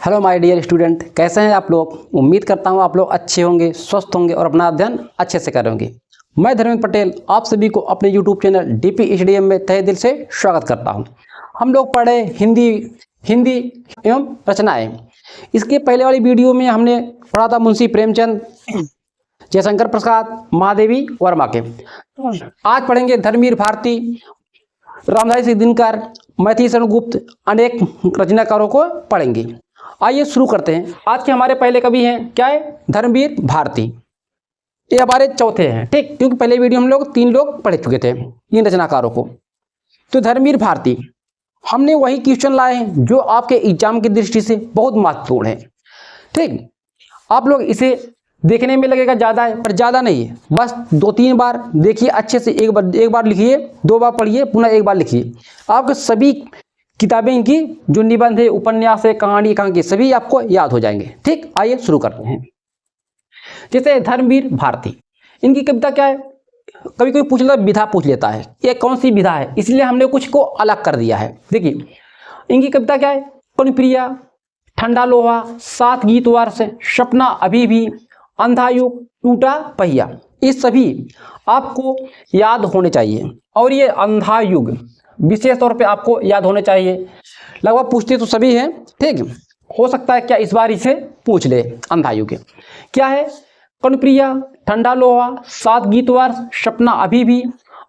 Hello my dear student, कैसे हैं आप लोग। उम्मीद करता हूं आप लोग अच्छे होंगे, स्वस्थ होंगे और अपना अध्ययन अच्छे से कर रहे होंगे। मैं धर्मेंद्र पटेल आप सभी को अपने यूट्यूब चैनल डीपी एचडीएम में तहे दिल से स्वागत करता हूं। हम लोग पढ़े हिंदी एवं रचनाएं। इसके पहले वाली वीडियो में हमने पढ़ा था मुंशी प्रेमचंद, जयशंकर प्रसाद, महादेवी वर्मा के। आज पढ़ेंगे धर्मवीर भारती, रामधारी सिंह दिनकर, मैथिली शरण गुप्त, अनेक रचनाकारों को पढ़ेंगे। आइए शुरू करते हैं। आज के हमारे पहले कवि हैं, क्या है, धर्मवीर भारती। ये हमारे चौथे हैं, ठीक, क्योंकि पहले वीडियो हम लोग 3 लोग पढ़ चुके थे, 3 रचनाकारों को। तो धर्मवीर भारती हमने वही क्वेश्चन लाए हैं जो आपके एग्जाम की दृष्टि से बहुत महत्वपूर्ण है। ठीक, आप लोग इसे देखने में लगेगा ज़्यादा है, पर ज़्यादा नहीं है। बस 2-3 बार देखिए अच्छे से, एक बार लिखिए, 2 बार पढ़िए, पुनः एक बार लिखिए। आपके सभी किताबें इनकी जो निबंध है, उपन्यास है, कहानी एकांकी, सभी आपको याद हो जाएंगे। ठीक, आइए शुरू करते हैं। जैसे धर्मवीर भारती, इनकी कविता क्या है, कभी कोई पूछ लेता, विधा पूछ लेता है, ये कौन सी विधा है, इसलिए हमने कुछ को अलग कर दिया है। देखिए इनकी कविता क्या है, कौनप्रिया, ठंडा लोहा, 7 गीत वर्ष, सपना अभी भी, अंधा युग, टूटा पहिया, ये सभी आपको याद होने चाहिए। और ये अंधा युग विशेष तौर पे आपको याद होने चाहिए। लगभग पूछते तो सभी हैं, ठीक, हो सकता है क्या इस बार इसे पूछ ले। अंधा युग क्या है, कौनप्रिया, ठंडा लोहा, 7 गीत वर्ष, सपना अभी भी,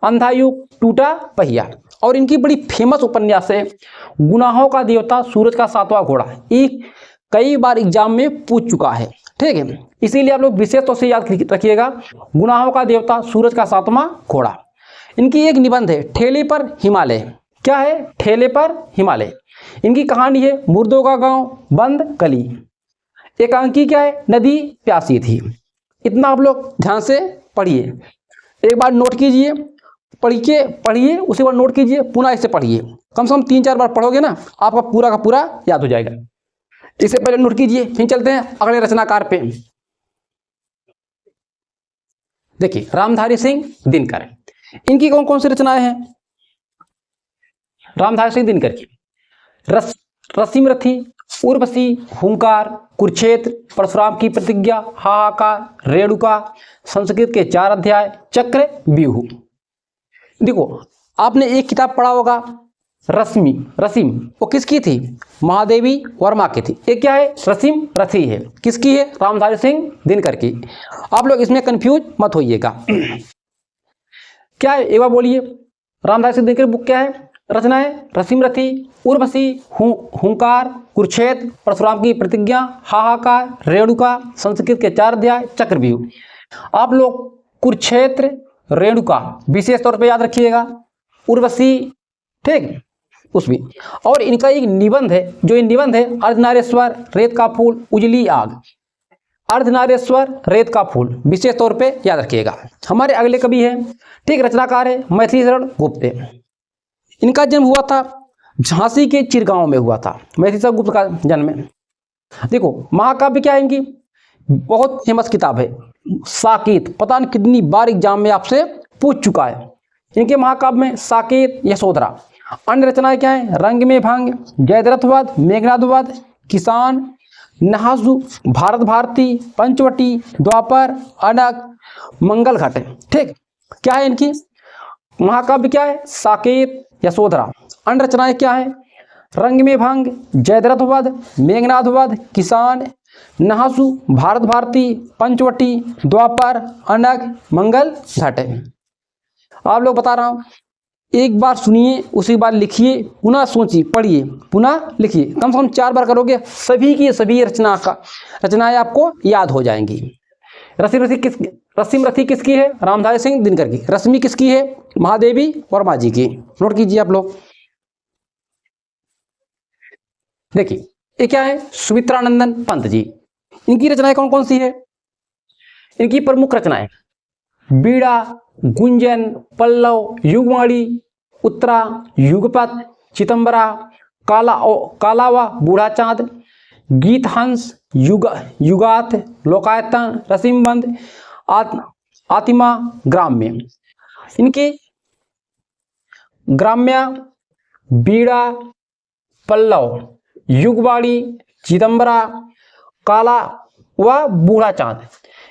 अंधा युग, टूटा पहिया। और इनकी बड़ी फेमस उपन्यास है गुनाहों का देवता, सूरज का 7वां घोड़ा। ये कई बार एग्जाम में पूछ चुका है, ठीक है, इसीलिए आप लोग विशेष तौर से याद रखिएगा, गुनाहों का देवता, सूरज का 7वां घोड़ा। इनकी एक निबंध है, ठेले पर हिमालय। क्या है, ठेले पर हिमालय। इनकी कहानी है, मुर्दों का गांव, बंद गली। एकांकी क्या है, नदी प्यासी थी। इतना आप लोग ध्यान से पढ़िए, एक बार नोट कीजिए, पढ़िए, उसके बाद नोट कीजिए, पुनः इसे पढ़िए। कम से कम 3-4 बार पढ़ोगे ना, आपका पूरा का पूरा याद हो जाएगा। इसे पहले नोट कीजिए, फिर चलते हैं अगले रचनाकार पे। देखिए रामधारी सिंह दिनकर, इनकी कौन कौन सी रचनाएं हैं। रामधारी सिंह दिनकर की रसीम रथी, उर्वशी, हुंकार, कुरुक्षेत्र, परशुराम की प्रतिज्ञा, हाहाकार, रेणुका, संस्कृत के 4 अध्याय, चक्र व्यूह। देखो आपने एक किताब पढ़ा होगा रसीम, वो किसकी थी, महादेवी वर्मा की थी। ये क्या है, रसीम रथी है, किसकी है, रामधारी सिंह दिनकर की। आप लोग इसमें कंफ्यूज मत होइएगा। क्या है, एक बार बोलिए, रामधारी सिंह दिनकर बुक क्या है, रचना है, रसीम रथी, उर्वशी, हुंकार, कुरुक्षेत्र, परशुराम की प्रतिज्ञा, हाहाकार, रेणुका, संस्कृत के 4 अध्याय, चक्रव्यूह। आप लोग कुरुक्षेत्र, रेणुका विशेष तौर पे याद रखिएगा, उर्वशी, ठीक, उसमें। और इनका एक निबंध है, जो ये निबंध है, अर्धनारेश्वर, रेत का फूल, उजली आग। अर्धनारेश्वर, रेत का फूल विशेष तौर पे याद रखिएगा। हमारे अगले कवि हैं, ठीक, रचनाकार है मैथिली शरण गुप्त। इनका जन्म हुआ था झांसी के चिरगांव में हुआ था, मैथिली शरण गुप्त का जन्म। देखो महाकाव्य क्या है, इनकी बहुत फेमस किताब है साकेत, पता नहीं कितनी बार एग्जाम में आपसे पूछ चुका है। इनके महाकाव्य में साकेत, यशोधरा। अन्य रचनाएं क्या है, रंग में भंग, जयद्रथवध, मेघनादवध, किसान, नहासु, भारत भारती, पंचवटी, द्वापर, अनक, मंगल घट। ठीक, क्या है इनकी महाकाव्य, क्या है, साकेत, यशोधरा। अन्य रचनाएं क्या है, रंग में भंग, जयद्रथवध, मेघनादवध, किसान, नहासु, भारत भारती, पंचवटी, द्वापर, अनक, मंगल घट। आप लोग बता रहा हूं, एक बार सुनिए, उसी बार लिखिए, पुनः सोचिए, पढ़िए, पुनः लिखिए। कम से कम 4 बार करोगे, सभी की सभी रचनाएं आपको याद हो जाएंगी। रसीम रथी किसकी है, रामधारी सिंह दिनकर की। रश्मि किसकी है, महादेवी वर्मा जी की। नोट कीजिए आप लोग। देखिए ये क्या है, सुमित्रानंदन पंत जी। इनकी रचनाएं कौन कौन सी है, इनकी प्रमुख रचनाएं बीड़ा, गुंजन, पल्लव, युगवाणी, उत्तरा, युगपत, चितंबरा, कालावा, बूढ़ा चांद, गीत हंस, युगात, लोकायतन, रसीमबंद, आतिमा, ग्राम्य। इनके ग्राम्य, बीड़ा, पल्लव, युगवाणी, चिदम्बरा, काला व बूढ़ा चांद।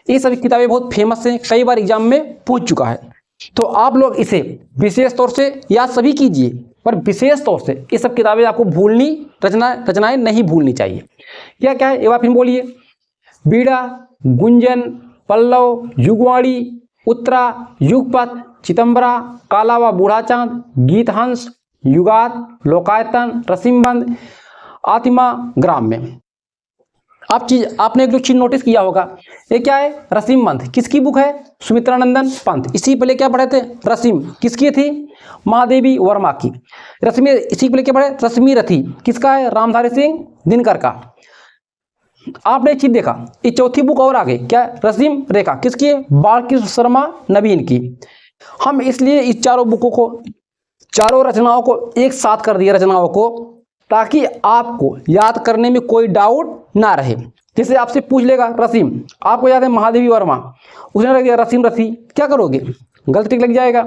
ये सभी किताबें बहुत फेमस हैं, कई बार एग्जाम में पूछ चुका है। तो आप लोग इसे विशेष तौर से याद सभी कीजिए, पर विशेष तौर से ये सब किताबें आपको भूलनी, रचनाएं नहीं भूलनी चाहिए। क्या क्या है एक बार फिर बोलिए। बीड़ा, गुंजन, पल्लव, युगवाणी, उत्तरा, युगपथ, चिदम्बरा, काला व बूढ़ा चांद, गीतहंस, युगात, लोकायतन, रसिमबंध, आतिमा, ग्राम्य। आपने एक जो चीज नोटिस किया होगा, ये क्या है? रसिमबंध किसकी बुक है? सुमित्रानंदन पंत। इसी पहले क्या पढ़े थे? रसिम किसकी थी? महादेवी वर्मा की। रश्मि, इसी पहले क्या पढ़े? रश्मि रथी किसका है? रामधारी सिंह दिनकर का। आपने एक चीज देखा, ये चौथी बुक और आगे क्या? रसीम रेखा किसकी है? बालकृष्ण शर्मा नवीन की। हम इसलिए इस चारों बुकों को, चारों रचनाओं को एक साथ कर दिया रचनाओं को, ताकि आपको याद करने में कोई डाउट ना रहे। जैसे आपसे पूछ लेगा रसीम, आपको याद है महादेवी वर्मा, उसने रख दिया रसीम रथी, क्या करोगे? गलत टिक लग जाएगा।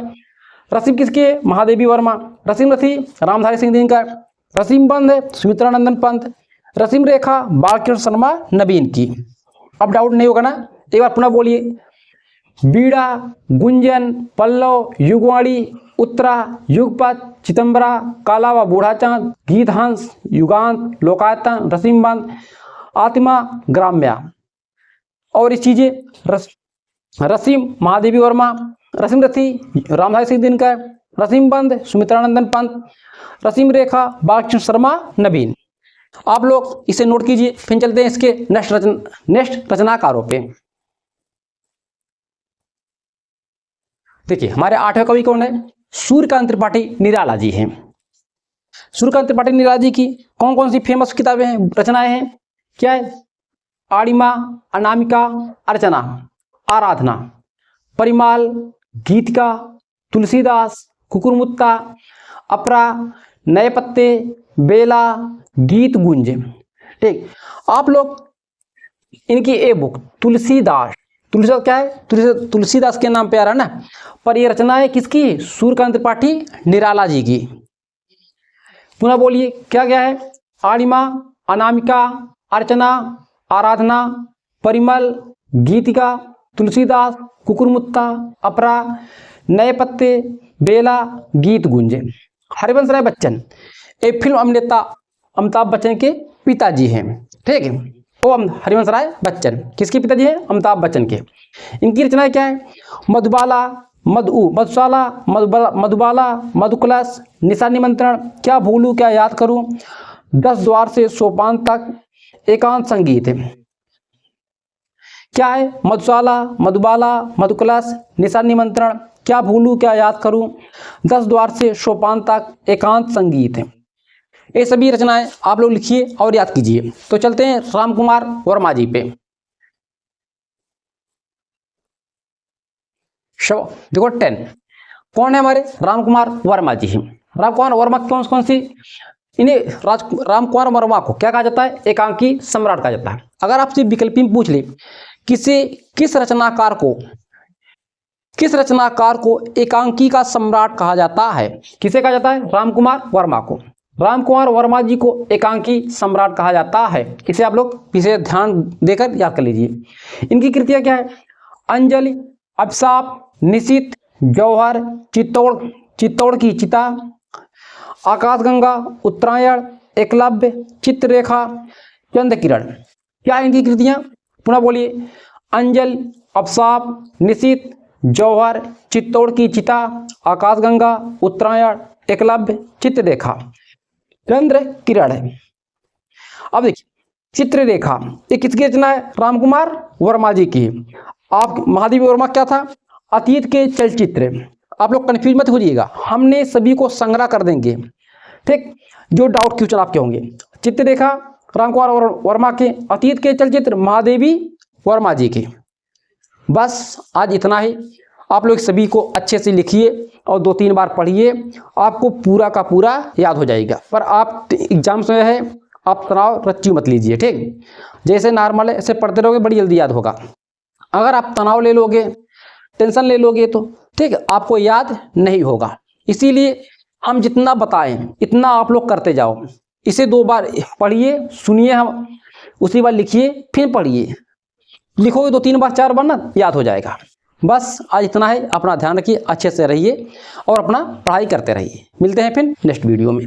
रसीम किसकी है? महादेवी वर्मा। रसीम रथी रामधारी सिंह दिनकर। रसीम बंध है सुमित्रानंदन पंत। रसीम रेखा बालकृष्ण शर्मा नवीन की। अब डाउट नहीं होगा ना? एक बार पुनः बोलिए। बीड़ा, गुंजन, पल्लव, युगवाणी, उत्तरा, युगपथ, चिदम्बरा, काला व बूढ़ा चांद, गीतहंस, युगांत, लोकायतन, रसिमबंध, आतिमा, ग्राम्या। और इस चीजें रसीम महादेवी वर्मा, रसीम रथी रामधारी सिंह दिनकर, रसिमबंध सुमित्रानंदन पंत, रसीम रेखा बालकृष्ण शर्मा नवीन। आप लोग इसे नोट कीजिए। फिर चलते हैं इसके नेक्स्ट रचनाकारों पे। देखिए हमारे 8वें कवि कौन है? सूर्यकांत त्रिपाठी निराला जी हैं। सूर्यकांत त्रिपाठी निराला जी की कौन कौन सी फेमस किताबें हैं, रचनाएं हैं? क्या है? आड़िमा, अनामिका, अर्चना, आराधना, परिमाल, गीतिका, तुलसीदास, कुकुरमुत्ता, अपरा, नए पत्ते, बेला, गीत गुंज। ठीक, आप लोग इनकी ए बुक तुलसीदास, तुलसीदास क्या है? तुलसीदास के नाम पे आ रहा है ना, पर ये रचना है किसकी? सूर्यकांत त्रिपाठी निराला जी की। पुनः बोलिए क्या क्या है? आड़िमा, अनामिका, अर्चना, आराधना, परिमल, गीतिका, तुलसीदास, कुकुरमुत्ता, अपरा, नए पत्ते, बेला, गीत गुंजे। हरिवंश राय बच्चन एक फिल्म अभिनेता अमिताभ बच्चन के पिताजी हैं। ठीक है, वो हरिवंश राय बच्चन किसके पिताजी हैं? अमिताभ बच्चन के। इनकी रचना क्या है? मधुबाला, मधुशाला, मधुबाला, मधुकलश, निशा निमंत्रण, क्या भूलूं क्या याद करूं, 10 द्वार से सोपान तक, एकांत संगीत। क्या है? मधुशाला, मधुबाला, मधुकलश, निशा निमंत्रण, क्या भूलूं क्या याद करूं, 10 द्वार से सोपान तक, एकांत संगीत। ये सभी रचनाएं आप लोग लिखिए और याद कीजिए। तो चलते हैं राम कुमार वर्मा जी पे। देखो 10 कौन है हमारे? राम कुमार वर्मा जी हैं। राम कुमार वर्मा कौन सी? इन्हें राम कुमार वर्मा को क्या कहा जाता है? एकांकी सम्राट कहा जाता है। अगर आपसे विकल्पी में पूछ ले किस रचनाकार को एकांकी का सम्राट कहा जाता है? किसे कहा जाता है? राम कुमार वर्मा को। राम कुमार वर्मा जी को एकांकी सम्राट कहा जाता है। इसे आप लोग विशेष ध्यान देकर याद कर लीजिए। इनकी कृतियां क्या है? अंजलि, अभिशाप, निशित, जौहर, चित्तौड़ की चिता, आकाशगंगा, उत्तरायण, एकलव्य, चित्ररेखा, चंद्रकिरण। क्या है इनकी कृतियां? पुनः बोलिए। अंजल, अभिशाप, निशित, जौहर, चित्तौड़ की चिता, आकाशगंगा, उत्तरायण, एकलव्य, चित्ररेखा, चंद्रकिरण है। अब देखिए चित्ररेखा ये किसकी रचना है? राम कुमार वर्मा जी की। आप महादेवी वर्मा क्या था? अतीत के चलचित्र। आप लोग कंफ्यूज मत होइएगा, हमने सभी को संग्रह कर देंगे। ठीक, जो डाउट क्वेश्चन आपके होंगे। चित्ररेखा राम कुमार वर्मा के, अतीत के चलचित्र महादेवी वर्मा जी के। बस आज इतना ही। आप लोग सभी को अच्छे से लिखिए और 2-3 बार पढ़िए, आपको पूरा का पूरा याद हो जाएगा। पर आप एग्जाम्स में है, आप तनाव रच्ची मत लीजिए। ठीक, जैसे नॉर्मल है ऐसे पढ़ते रहोगे, बड़ी जल्दी याद होगा। अगर आप तनाव ले लोगे, टेंशन ले लोगे तो ठीक आपको याद नहीं होगा। इसीलिए हम जितना बताएं इतना आप लोग करते जाओ। इसे 2 बार पढ़िए, सुनिए हम उसी बार लिखिए, फिर पढ़िए। लिखोगे 2-3 बार 4 बार ना, याद हो जाएगा। बस आज इतना है। अपना ध्यान रखिए, अच्छे से रहिए और अपना पढ़ाई करते रहिए। मिलते हैं फिर नेक्स्ट वीडियो में।